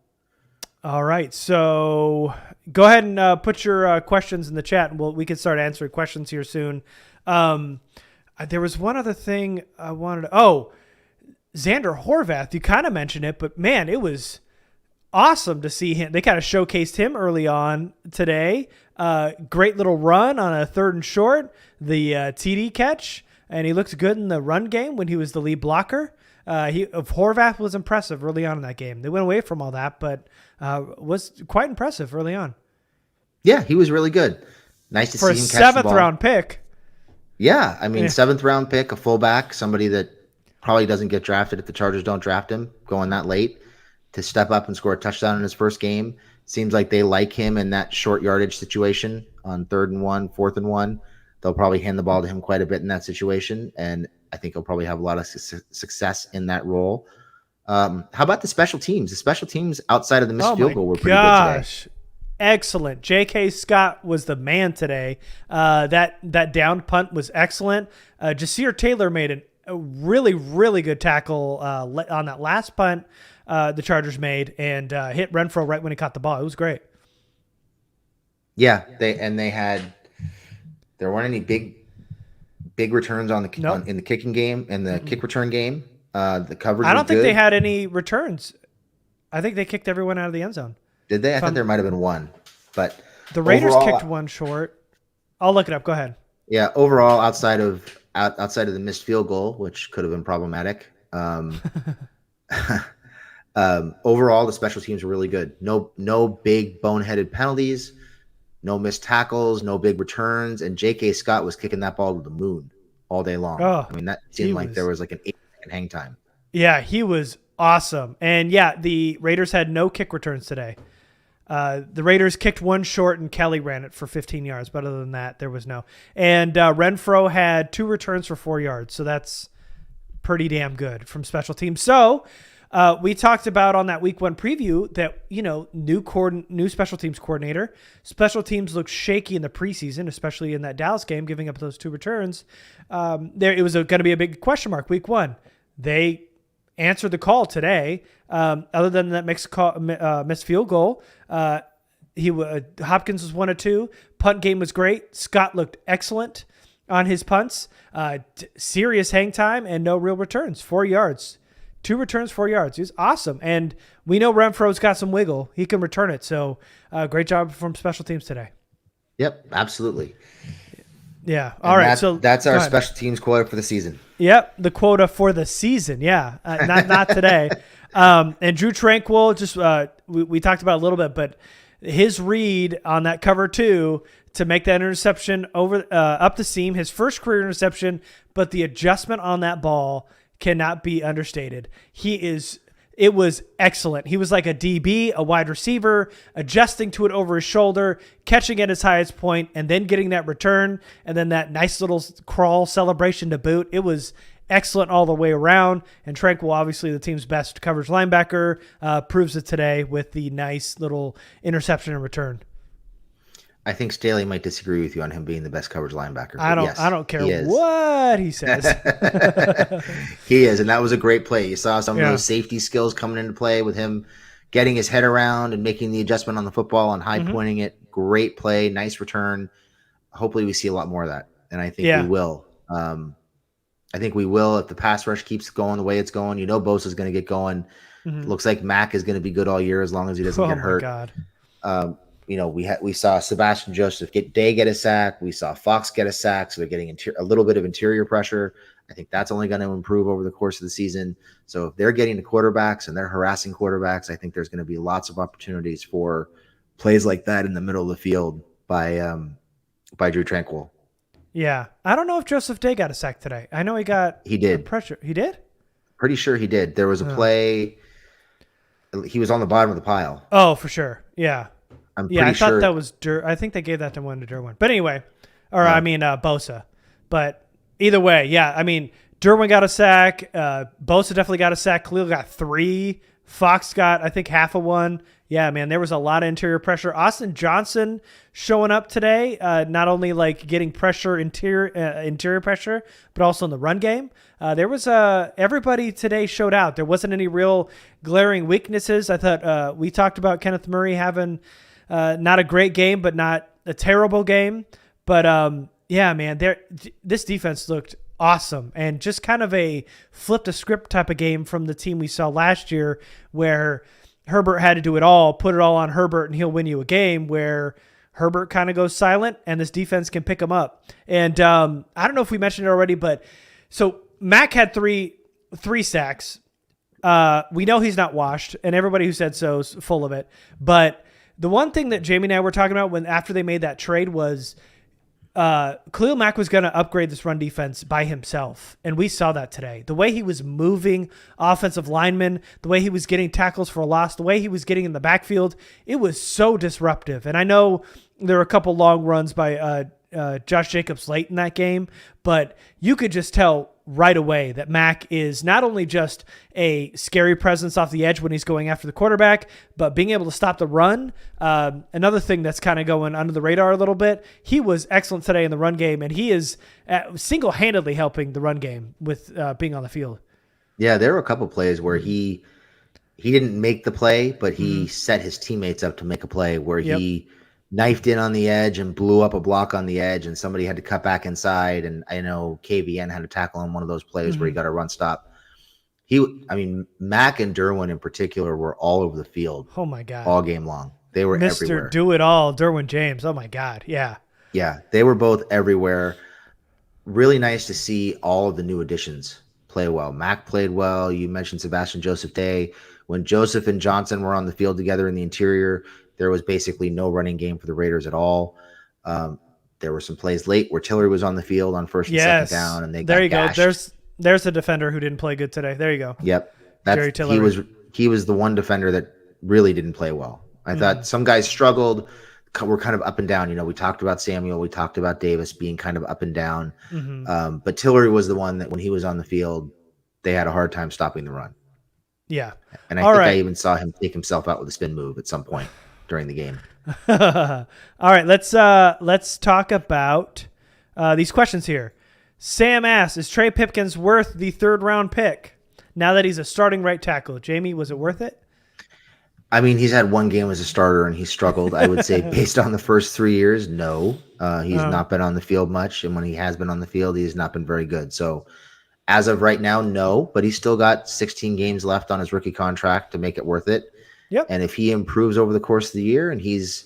right. So go ahead and put your questions in the chat, and we can start answering questions here soon. There was one other thing I wanted to... Oh, Xander Horvath. You kind of mentioned it, but man, it was awesome to see him. They kind of showcased him early on today. Great little run on a 3rd and short, the TD catch, and he looked good in the run game when he was the lead blocker. Horvath was impressive early on in that game. They went away from all that, but was quite impressive early on. Yeah, he was really good. Nice to see him catch the ball. For a 7th-round pick. Yeah, I mean, 7th-round pick, a fullback, somebody that probably doesn't get drafted if the Chargers don't draft him, going that late, to step up and score a touchdown in his first game. Seems like they like him in that short yardage situation on 3rd and 1, 4th and 1. They'll probably hand the ball to him quite a bit in that situation, and I think he'll probably have a lot of success in that role. How about the special teams? The special teams outside of the missed field goal were pretty good today. Excellent. J.K. Scott was the man today. That downed punt was excellent. Jasir Taylor made a really, really good tackle on that last punt the Chargers made, and hit Renfrow right when he caught the ball. It was great. Yeah, there weren't any big returns on in the kicking game and the kick return game. The coverage. I don't think they had any returns. I think they kicked everyone out of the end zone. Did they? I thought there might have been one, but the Raiders kicked one short. I'll look it up. Go ahead. Yeah, overall, outside of the missed field goal, which could have been problematic. Overall, the special teams were really good. No big boneheaded penalties, no missed tackles, no big returns, and J.K. Scott was kicking that ball to the moon all day long. Oh, I mean, that seemed like there was like an 8-second hang time. Yeah, he was awesome. And yeah, the Raiders had no kick returns today. The Raiders kicked one short and Kelly ran it for 15 yards. But other than that, there was no. And Renfrow had 2 returns for 4 yards. So that's pretty damn good from special teams. So we talked about on that week 1 preview that, new special teams coordinator. Special teams looked shaky in the preseason, especially in that Dallas game, giving up those 2 returns. It was going to be a big question mark week 1. They answered the call today. Other than that missed field goal, Hopkins was 1 of 2. Punt game was great. Scott looked excellent on his punts. Serious hang time and no real returns. 4 yards. 2 returns, 4 yards. He was awesome. And we know Renfro's got some wiggle. He can return it. So great job from special teams today. Yep, absolutely. Yeah. All right. So that's our special teams quota for the season. Yep, the quota for the season. Yeah, not today. And Drew Tranquil, just we talked about it a little bit, but his read on that cover 2 to make that interception over up the seam, his first career interception, but the adjustment on that ball cannot be understated. It was excellent. He was like a DB, a wide receiver, adjusting to it over his shoulder, catching at his highest point, and then getting that return, and then that nice little crawl celebration to boot. It was excellent all the way around, and Tranquil, obviously the team's best coverage linebacker, proves it today with the nice little interception and return. I think Staley might disagree with you on him being the best coverage linebacker. I don't care what he says. He is, and that was a great play. You saw some of those safety skills coming into play with him getting his head around and making the adjustment on the football and high pointing it. Great play, nice return. Hopefully we see a lot more of that, and I think we will. I think we will if the pass rush keeps going the way it's going. Bosa's going to get going. Looks like Mack is going to be good all year as long as he doesn't get hurt. God. We saw Sebastian Joseph get a sack. We saw Fox get a sack, so they're getting a little bit of interior pressure. I think that's only going to improve over the course of the season. So if they're getting to quarterbacks and they're harassing quarterbacks, I think there's going to be lots of opportunities for plays like that in the middle of the field by Drew Tranquil. Yeah. I don't know if Joseph Day got a sack today. I know he got He did. pressure. He did? Pretty sure he did. There was a play. He was on the bottom of the pile. Oh, for sure. Yeah. I'm pretty I sure thought that was I think they gave that to one to Derwin. But anyway, Bosa. But either way, yeah. I mean, Derwin got a sack. Bosa definitely got a sack. Khalil got 3. Fox got, I think, half of one. Yeah, man, there was a lot of interior pressure. Austin Johnson showing up today, not only like getting pressure, interior pressure, but also in the run game. There was everybody today showed out. There wasn't any real glaring weaknesses. I thought we talked about Kenneth Murray having not a great game, but not a terrible game. But yeah, man, this defense looked awesome and just kind of a flip the script type of game from the team we saw last year where Herbert had to do it all, put it all on Herbert, and he'll win you a game where Herbert kind of goes silent and this defense can pick him up. And I don't know if we mentioned it already, but so Mack had three sacks. We know he's not washed, and everybody who said so is full of it. But the one thing that Jamie and I were talking about after they made that trade was Khalil Mack was going to upgrade this run defense by himself, and we saw that today. The way he was moving offensive linemen, the way he was getting tackles for a loss, the way he was getting in the backfield, it was so disruptive. And I know there were a couple long runs by Josh Jacobs late in that game, but you could just tell right away that Mack is not only just a scary presence off the edge when he's going after the quarterback, but being able to stop the run. Another thing that's kind of going under the radar a little bit, he was excellent today in the run game, and he is single-handedly helping the run game with being on the field. Yeah, there were a couple plays where he didn't make the play, but he set his teammates up to make a play where he knifed in on the edge and blew up a block on the edge, and somebody had to cut back inside. And I know KVN had a tackle on one of those plays where he got a run stop. Mack and Derwin in particular were all over the field. Oh my God. All game long. They were everywhere. Mr. Do It All, Derwin James. Oh my God. Yeah. Yeah. They were both everywhere. Really nice to see all of the new additions play well. Mack played well. You mentioned Sebastian Joseph Day. When Joseph and Johnson were on the field together in the interior, there was basically no running game for the Raiders at all. There were some plays late where Tillery was on the field on first and second down, and they got gashed. Go. There's a defender who didn't play good today. There you go. Yep, he was the one defender that really didn't play well. I thought some guys struggled. Were kind of up and down. You know, we talked about Samuel, we talked about Davis being kind of up and down. But Tillery was the one that when he was on the field, they had a hard time stopping the run. Yeah, and I even saw him take himself out with a spin move at some point during the game. All right, let's talk about these questions here. Sam asks, is Trey Pipkins worth the 3rd round pick now that he's a starting right tackle? Jamie, was it worth it? I mean, he's had one game as a starter and he struggled. I would say based on the first 3 years, no. He's not been on the field much, and when he has been on the field, he has not been very good. So as of right now, no, but he's still got 16 games left on his rookie contract to make it worth it. Yep. And if he improves over the course of the year and he's,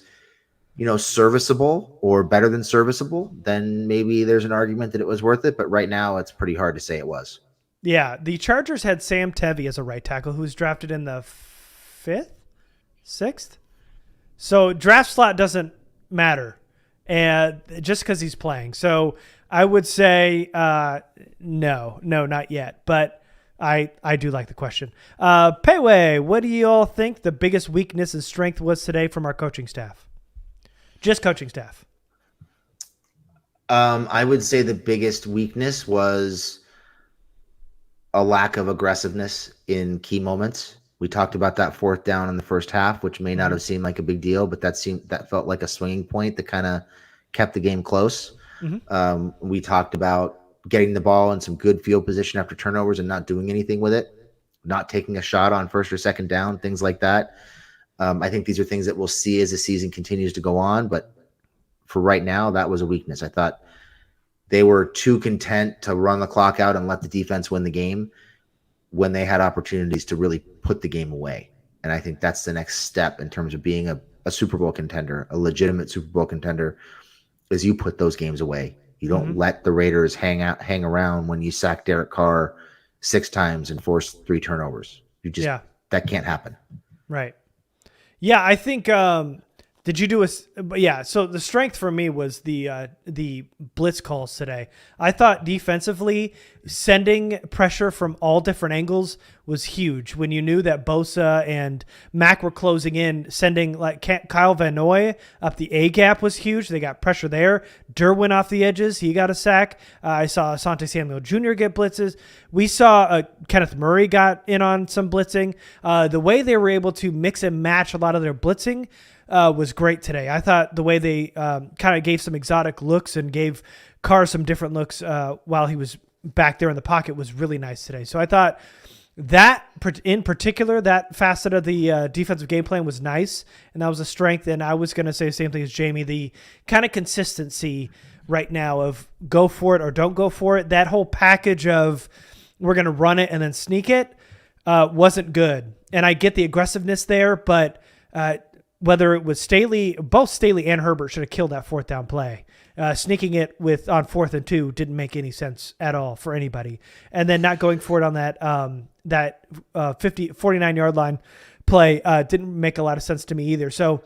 serviceable or better than serviceable, then maybe there's an argument that it was worth it. But right now, it's pretty hard to say it was. Yeah, the Chargers had Sam Tevy as a right tackle who was drafted in the 5th, 6th. So draft slot doesn't matter, and just because he's playing. So I would say no, not yet. But I do like the question. Payway, what do you all think the biggest weakness and strength was today from our coaching staff? Just coaching staff. I would say the biggest weakness was a lack of aggressiveness in key moments. We talked about that 4th down in the first half, which may not have seemed like a big deal, but that felt like a swinging point that kind of kept the game close. We talked about getting the ball in some good field position after turnovers and not doing anything with it, not taking a shot on 1st or 2nd down, things like that. I think these are things that we'll see as the season continues to go on, but for right now, that was a weakness. I thought they were too content to run the clock out and let the defense win the game when they had opportunities to really put the game away. And I think that's the next step in terms of being a Super Bowl contender, a legitimate Super Bowl contender, is you put those games away. You don't let the Raiders hang around when you sack Derek Carr 6 times and force 3 turnovers. That can't happen. Right. Yeah, I think. Did you do so the strength for me was the blitz calls today. I thought defensively, sending pressure from all different angles was huge. When you knew that Bosa and Mack were closing in, sending like Kyle Van Noy up the A gap was huge. They got pressure there. Derwin off the edges, he got a sack. I saw Asante Samuel Jr. get blitzes. We saw Kenneth Murray got in on some blitzing. The way they were able to mix and match a lot of their blitzing was great today. I thought the way they kind of gave some exotic looks and gave Carr some different looks while he was back there in the pocket was really nice today. So I thought that in particular, that facet of the defensive game plan was nice, and that was a strength. And I was going to say the same thing as Jamie, the kind of consistency right now of go for it or don't go for it. That whole package of we're going to run it and then sneak it wasn't good. And I get the aggressiveness there, but whether it was Staley, both Staley and Herbert should have killed that 4th down play. Sneaking it on 4th and 2 didn't make any sense at all for anybody. And then not going for it on that 49-yard line play didn't make a lot of sense to me either. So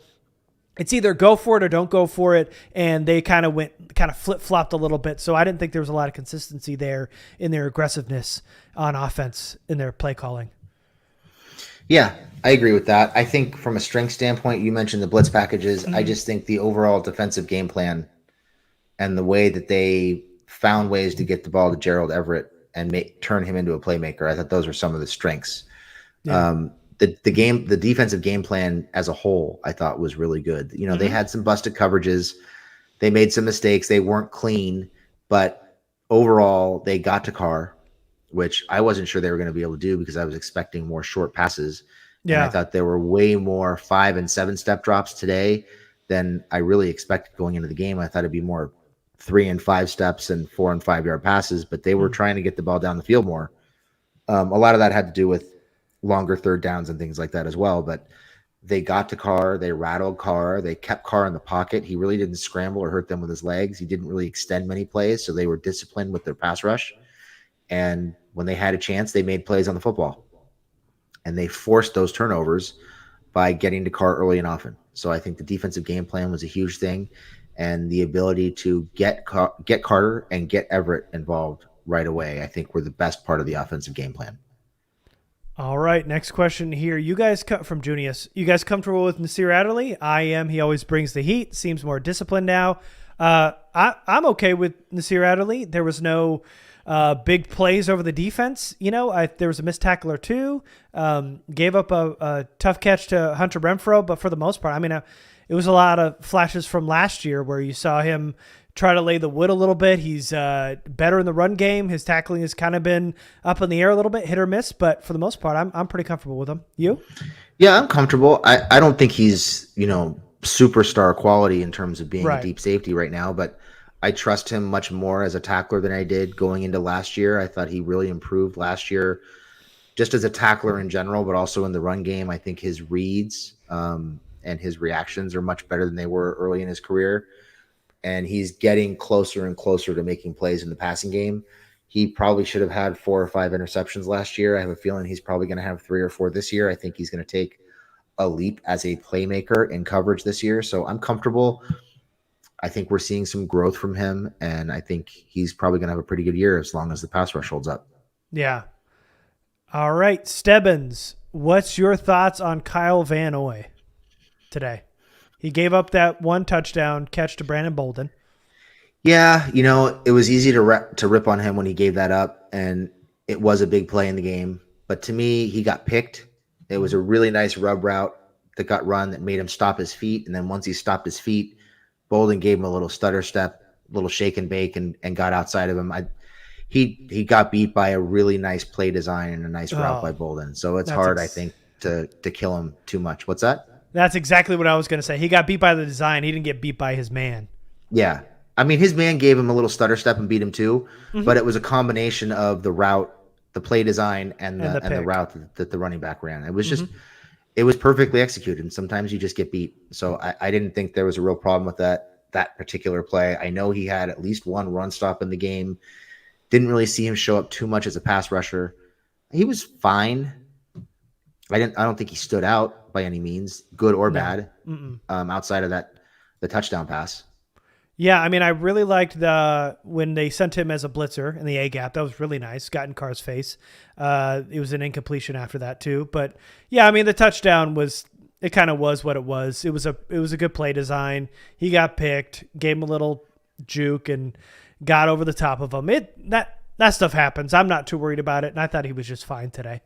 it's either go for it or don't go for it. And they kind of flip-flopped a little bit. So I didn't think there was a lot of consistency there in their aggressiveness on offense in their play calling. Yeah, I agree with that. I think from a strength standpoint, you mentioned the blitz packages. I just think the overall defensive game plan and the way that they found ways to get the ball to Gerald Everett and turn him into a playmaker, I thought those were some of the strengths. Yeah. The defensive game plan as a whole, I thought was really good. You know, they had some busted coverages. They made some mistakes. They weren't clean, but overall they got to Carr, which I wasn't sure they were going to be able to do because I was expecting more short passes. Yeah. And I thought there were way more 5 and 7 step drops today than I really expected going into the game. I thought it'd be more 3 and 5 steps and 4 and 5 yard passes, but they were trying to get the ball down the field more. A lot of that had to do with longer 3rd downs and things like that as well. But they got to Carr, they rattled Carr, they kept Carr in the pocket. He really didn't scramble or hurt them with his legs. He didn't really extend many plays, so they were disciplined with their pass rush. And when they had a chance, they made plays on the football. And they forced those turnovers by getting to Carr early and often. So I think the defensive game plan was a huge thing. And the ability to get Carter and get Everett involved right away, I think were the best part of the offensive game plan. All right, next question here. You guys from Junius. You guys comfortable with Nasir Adderley? I am. He always brings the heat. Seems more disciplined now. I'm okay with Nasir Adderley. There was no big plays over the defense. You know, there was a missed tackle or two. Gave up a tough catch to Hunter Renfrow, but for the most part, I mean, it was a lot of flashes from last year where you saw him try to lay the wood a little bit. He's better in the run game. His tackling has kind of been up in the air a little bit, hit or miss, but for the most part, I'm pretty comfortable with him. You? Yeah, I'm comfortable. I don't think he's, superstar quality in terms of being a deep safety right now, but I trust him much more as a tackler than I did going into last year. I thought he really improved last year just as a tackler in general, but also in the run game. I think his reads and his reactions are much better than they were early in his career. And he's getting closer and closer to making plays in the passing game. He probably should have had 4 or 5 interceptions last year. I have a feeling he's probably going to have 3 or 4 this year. I think he's going to take a leap as a playmaker in coverage this year. So I'm comfortable. I think we're seeing some growth from him, and I think he's probably going to have a pretty good year as long as the pass rush holds up. Yeah. All right, Stebbins, what's your thoughts on Kyle Van Noy today? He gave up that 1 touchdown catch to Brandon Bolden. Yeah, it was easy to rip on him when he gave that up, and it was a big play in the game. But to me, he got picked. It was a really nice rub route that got run that made him stop his feet, and then once he stopped his feet, Bolden gave him a little stutter step, a little shake and bake, and got outside of him. He got beat by a really nice play design and a nice route by Bolden. So it's hard, I think, to kill him too much. What's that? That's exactly what I was going to say. He got beat by the design. He didn't get beat by his man. Yeah. I mean, his man gave him a little stutter step and beat him too, but it was a combination of the route, the play design, and the route that the running back ran. It was just it was perfectly executed, and sometimes you just get beat. So I didn't think there was a real problem with that that particular play. I know he had at least one run stop in the game. Didn't really see him show up too much as a pass rusher. He was fine. I don't think he stood out by any means, good or No. bad, Mm-mm. outside of the touchdown pass. Yeah, I mean, I really liked when they sent him as a blitzer in the A gap. That was really nice. Got in Carr's face. It was an incompletion after that too, but yeah, I mean, the touchdown it kind of was what it was. It was a good play design. He got picked, gave him a little juke, and got over the top of him. That stuff happens. I'm not too worried about it, and I thought he was just fine today.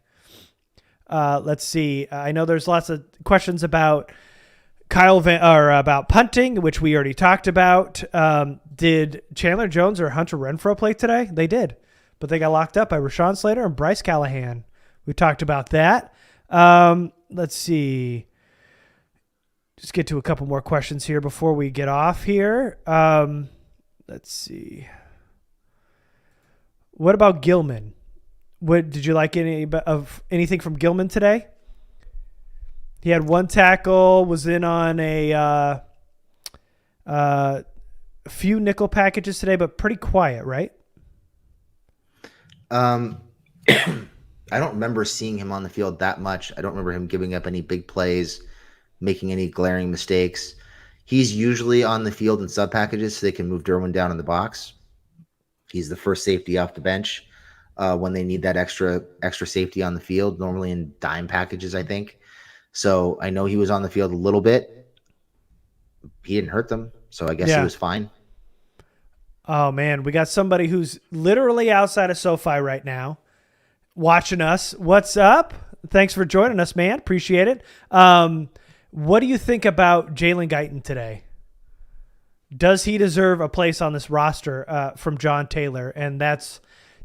Let's see. I know there's lots of questions about about punting, which we already talked about. Did Chandler Jones or Hunter Renfrow play today? They did, but they got locked up by Rashawn Slater and Bryce Callahan. We talked about that. Let's see. Just get to a couple more questions here before we get off here. Let's see. What about Gilman? Did you like anything from Gilman today? He had one tackle, was in on a few nickel packages today, but pretty quiet, right? I don't remember seeing him on the field that much. I don't remember him giving up any big plays, making any glaring mistakes. He's usually on the field in sub packages so they can move Derwin down in the box. He's the first safety off the bench when they need that extra safety on the field, normally in dime packages, I think. So I know he was on the field a little bit. He didn't hurt them, so I guess he was fine. Oh, man, we got somebody who's literally outside of SoFi right now watching us. What's up? Thanks for joining us, man. Appreciate it. What do you think about Jalen Guyton today? Does he deserve a place on this roster from John Taylor? And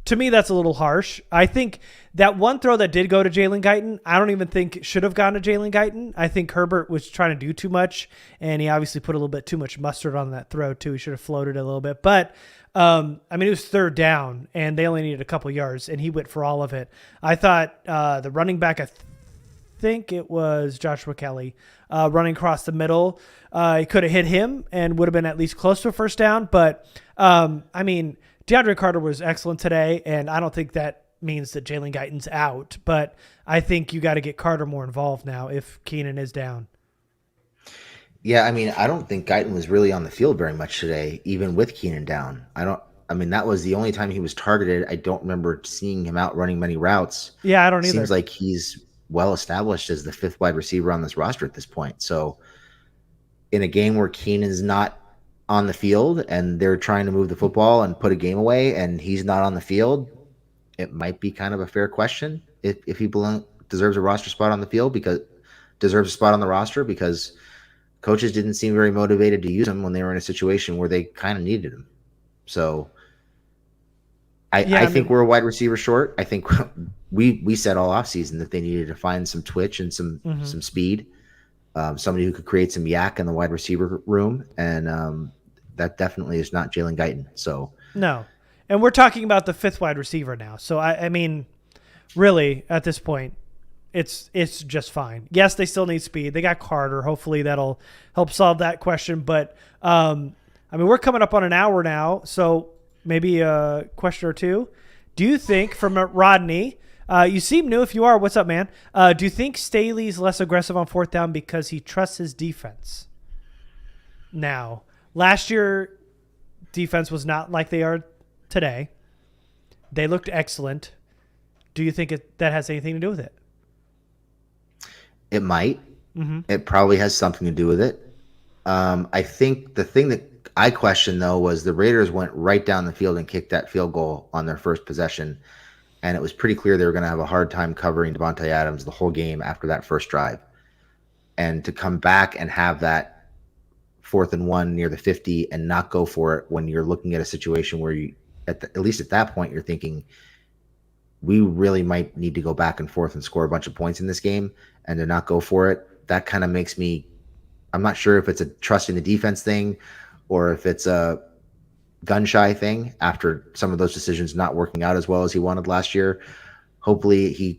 to me, that's a little harsh. I think that one throw that did go to Jalen Guyton, I don't even think should have gone to Jalen Guyton. I think Herbert was trying to do too much, and he obviously put a little bit too much mustard on that throw, too. He should have floated a little bit. But, I mean, it was third down, and they only needed a couple yards, and he went for all of it. I thought the running back, I think it was Joshua Kelly, running across the middle. He could have hit him and would have been at least close to a first down. But, I mean, DeAndre Carter was excellent today, and I don't think that means that Jalen Guyton's out, but I think you got to get Carter more involved now if Keenan is down. Yeah, I mean, I don't think Guyton was really on the field very much today, even with Keenan down. I mean, that was the only time he was targeted. I don't remember seeing him out running many routes. Yeah, I don't either. Seems like he's well established as the fifth wide receiver on this roster at this point. So in a game where Keenan's not on the field and they're trying to move the football and put a game away and he's not on the field, it might be kind of a fair question if he deserves a roster spot on the field deserves a spot on the roster because coaches didn't seem very motivated to use him when they were in a situation where they kind of needed him. So I think we're a wide receiver short. I think we said all offseason that they needed to find some twitch and some speed, somebody who could create some yak in the wide receiver room, and that definitely is not Jalen Guyton. So no, and we're talking about the fifth wide receiver now. So I mean, really at this point, it's just fine. Yes, they still need speed. They got Carter. Hopefully that'll help solve that question. But I mean, we're coming up on an hour now, so maybe a question or two. Do you think, from Rodney, you seem new. If you are, what's up, man? Do you think Staley's less aggressive on fourth down because he trusts his defense? Now, last year, defense was not like they are today. They looked excellent. Do you think that has anything to do with it? It might. It probably has something to do with it. I think the thing that I questioned, though, was the Raiders went right down the field and kicked that field goal on their first possession. And it was pretty clear they were going to have a hard time covering Devontae Adams the whole game after that first drive. And to come back and have that 4th and 1 near the 50 and not go for it when you're looking at a situation where you, at least at that point, you're thinking, we really might need to go back and forth and score a bunch of points in this game, and to not go for it, that kind of makes me, I'm not sure if it's a trust in the defense thing or if it's a gun shy thing after some of those decisions not working out as well as he wanted last year. Hopefully he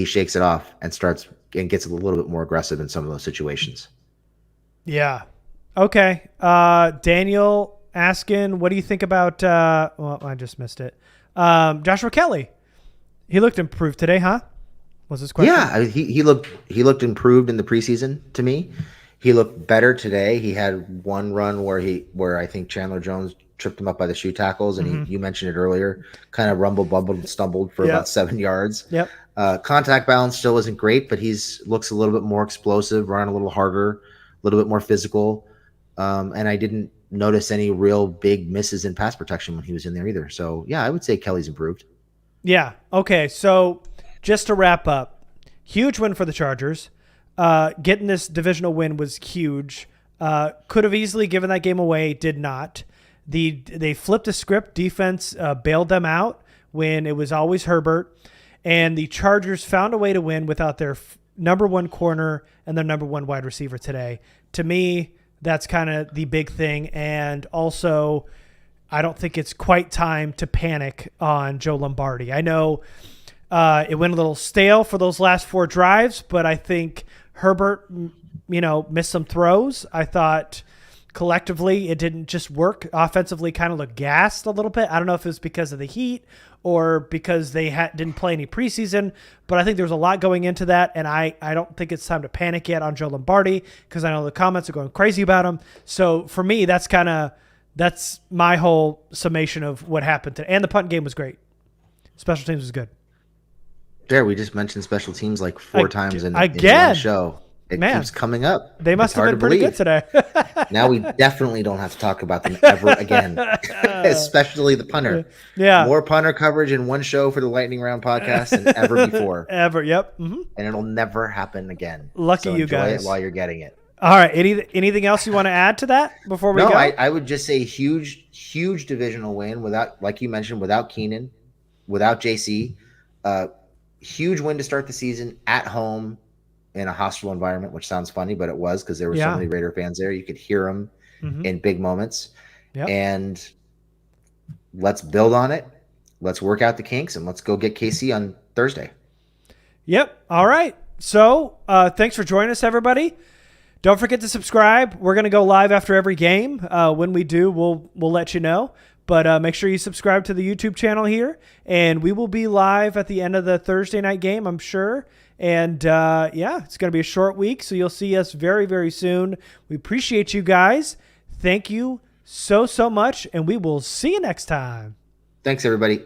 shakes it off and starts and gets a little bit more aggressive in some of those situations. Yeah. Okay. Daniel asking, what do you think about, well, I just missed it. Joshua Kelly. He looked improved today, huh? Was his question? Yeah, he looked improved in the preseason to me. He looked better today. He had one run where I think Chandler Jones tripped him up by the shoe tackles, and you mentioned it earlier, kind of rumbled, bumbled, and stumbled for about 7 yards. Yep. Contact balance still isn't great, but looks a little bit more explosive, running a little harder, a little bit more physical. And I didn't notice any real big misses in pass protection when he was in there either. So yeah, I would say Kelly's improved. Yeah. Okay. So just to wrap up, huge win for the Chargers. Getting this divisional win was huge. Could have easily given that game away, did not. They flipped the script. Defense bailed them out when it was always Herbert. And the Chargers found a way to win without their number one corner and their number one wide receiver today. To me, that's kind of the big thing. And also, I don't think it's quite time to panic on Joe Lombardi. I know it went a little stale for those last 4 drives, but I think Herbert, missed some throws. I thought collectively it didn't just work. Offensively kind of looked gassed a little bit. I don't know if it was because of the heat or because they didn't play any preseason, but I think there was a lot going into that, and I don't think it's time to panic yet on Joe Lombardi because I know the comments are going crazy about him. So for me, that's my whole summation of what happened today. And the punt game was great. Special teams was good. There, we just mentioned special teams like 4 times in one show. It keeps coming up. They must have been pretty good today. Now we definitely don't have to talk about them ever again, especially the punter. Yeah. More punter coverage in one show for the Lightning Round podcast than ever before. Ever, yep. Mm-hmm. And it'll never happen again. Lucky so you enjoy guys. It while you're getting it. All right. Anything else you want to add to that before we go? No, I would just say huge divisional win without, like you mentioned, without Keenan, without JC. Huge win to start the season at home in a hostile environment, which sounds funny, but it was because there were so many Raider fans there. You could hear them in big moments. Yep. And let's build on it. Let's work out the kinks, and let's go get KC on Thursday. Yep. All right. So thanks for joining us, everybody. Don't forget to subscribe. We're going to go live after every game. When we do, we'll let you know. But make sure you subscribe to the YouTube channel here. And we will be live at the end of the Thursday night game, I'm sure. And, it's going to be a short week, so you'll see us very, very soon. We appreciate you guys. Thank you so much, and we will see you next time. Thanks, everybody.